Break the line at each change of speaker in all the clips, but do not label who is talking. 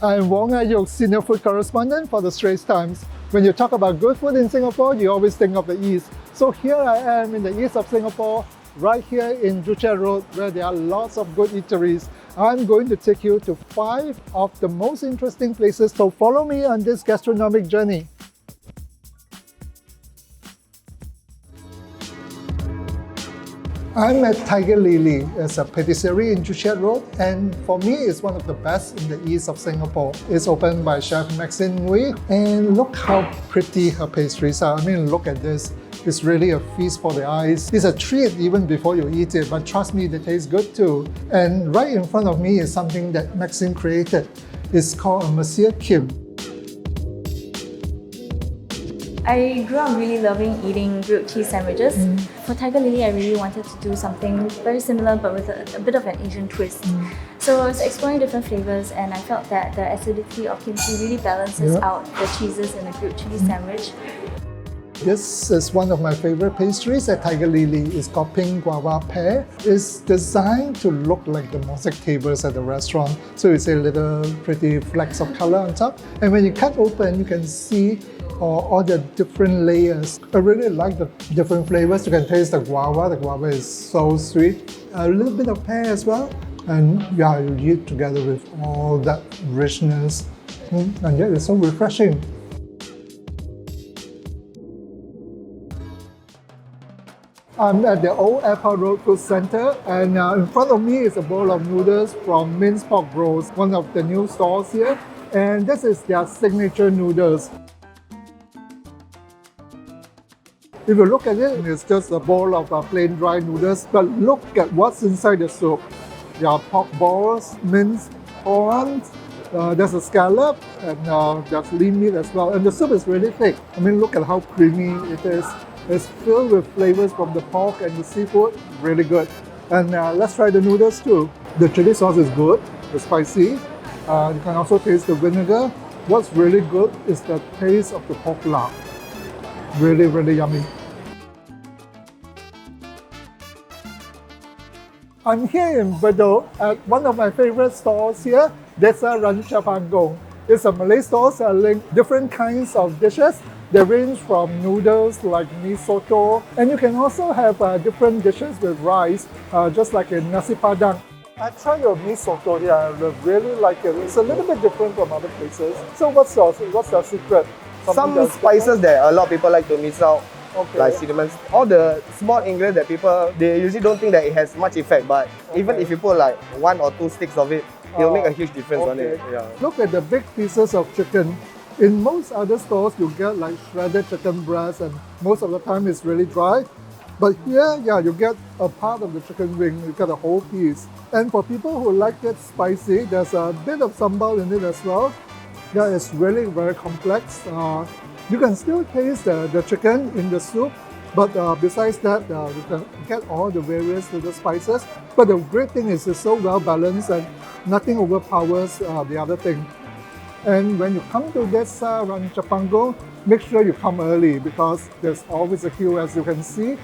I'm Wong Ah Yoke, senior food correspondent for the Straits Times. When you talk about good food in Singapore, you always think of the East. So here I am in the east of Singapore, right here in Joo Chiat Road, where there are lots of good eateries. I'm going to take you to 5 of the most interesting places, so follow me on this gastronomic journey. I'm at Tiger Lily. It's a patisserie in Joo Chiat Road, and for me, it's one of the best in the east of Singapore. It's opened by Chef Maxine Ngui, and look how pretty her pastries are. I mean, look at this. It's really a feast for the eyes. It's a treat even before you eat it, but trust me, they taste good too. And right in front of me is something that Maxine created. It's called a Monsieur Kim.
I grew up really loving eating grilled cheese sandwiches. For Tiger Lily, I really wanted to do something very similar but with a bit of an Asian twist. So I was exploring different flavors, and I felt that the acidity of kimchi really balances out the cheeses in a grilled cheese sandwich.
This is one of my favorite pastries at Tiger Lily. It's called Pink Guava Pear. It's designed to look like the mosaic tables at the restaurant. So it's a little pretty flecks of color on top. And when you cut open, you can see all the different layers. I really like the different flavors. You can taste the guava. The guava is so sweet. A little bit of pear as well. And yeah, you eat together with all that richness. And yet it's so refreshing. I'm at the Old Airport Road Food Center, and in front of me is a bowl of noodles from Minced Pork Bros, one of the new stores here. And this is their signature noodles. If you look at it, it's just a bowl of plain dry noodles, but look at what's inside the soup. There are pork balls, minced prawns, there's a scallop, and there's lean meat as well. And the soup is really thick. I mean, look at how creamy it is. It's filled with flavors from the pork and the seafood, really good. And let's try the noodles too. The chili sauce is good, it's spicy. You can also taste the vinegar. What's really good is the taste of the pork lard. Really, really yummy. I'm here in Bedok at one of my favorite stores here, Desa Rancho. It's a Malay store selling different kinds of dishes. They range from noodles like mee soto, and you can also have different dishes with rice, just like a nasi padang. I tried your mee soto here. I really like it. It's a little bit different from other places. So what's your secret?
Some spices that a lot of people like to miss out, like cinnamon. All the small ingredients that people, they usually don't think that it has much effect, but even if you put like 1 or 2 sticks of it, it'll make a huge difference on it. Yeah.
Look at the big pieces of chicken. In most other stores, you get like shredded chicken breast, and most of the time it's really dry. But here, yeah, you get a part of the chicken wing, you get a whole piece. And for people who like it spicy, there's a bit of sambal in it as well. Yeah, it's really very complex. You can still taste the chicken in the soup, but besides that, you can get all the various little spices. But the great thing is it's so well balanced and nothing overpowers the other thing. And when you come to Desa Rancho, make sure you come early because there's always a queue, as you can see.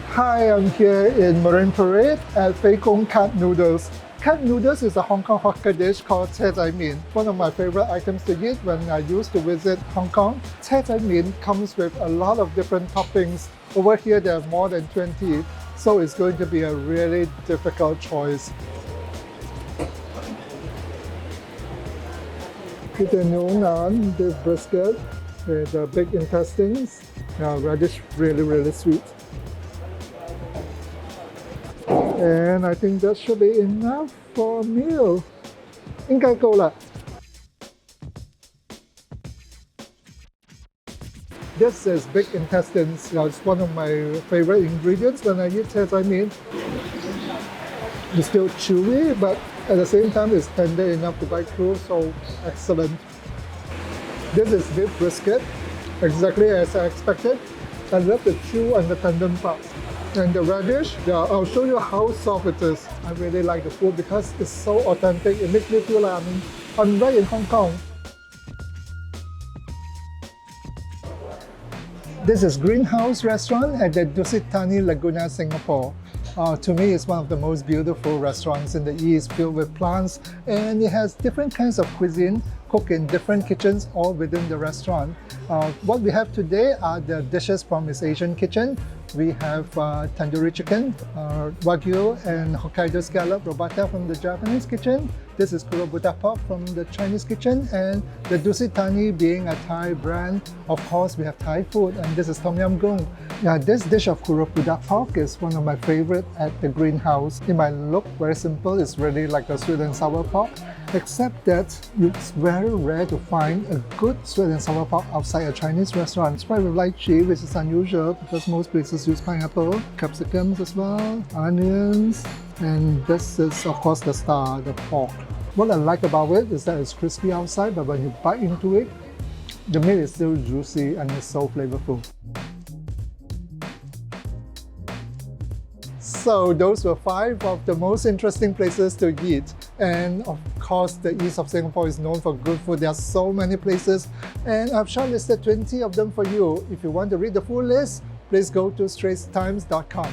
Hi, I'm here in Marine Parade at Fei Kong Cat Noodles. Cat noodles is a Hong Kong hawker dish called Cai Zai Mian, one of my favorite items to eat when I used to visit Hong Kong. Cai Zai Mian comes with a lot of different toppings. Over here there are more than 20. So it's going to be a really difficult choice. With the naan, this brisket with the big intestines, radish, really sweet. And I think that should be enough for a meal. 应该够了. This is big intestines. It's one of my favorite ingredients when I eat Cai Zai Mian. It's still chewy, but at the same time it's tender enough to bite through, so excellent. This is beef brisket, exactly as I expected. I love the chew and the tendon part. And the radish, I'll show you how soft it is. I really like the food because it's so authentic. It makes me feel like I'm right in Hong Kong. This is Greenhouse Restaurant at the Dusitani Laguna, Singapore. To me, it's one of the most beautiful restaurants in the East, filled with plants, and it has different kinds of cuisine cooked in different kitchens all within the restaurant. What we have today are the dishes from its Asian kitchen. We have tandoori chicken, wagyu and Hokkaido scallop robata from the Japanese kitchen. This is kurobuta pork from the Chinese kitchen, and the dusitani being a Thai brand. Of course, we have Thai food, and this is tom yum goong. Yeah, this dish of kurobuta pork is one of my favorite at the greenhouse. It might look very simple. It's really like a sweet and sour pork, except that it's very rare to find a good sweet and sour pork outside a Chinese restaurant. It's fried with lychee, which is unusual because most places use pineapple, capsicums as well, onions, and this is of course the star, the pork. What I like about it is that it's crispy outside, but when you bite into it, the meat is still juicy and it's so flavorful. So those were 5 of the most interesting places to eat. And of course, the east of Singapore is known for good food. There are so many places, and I've shortlisted 20 of them for you. If you want to read the full list, please go to straitstimes.com.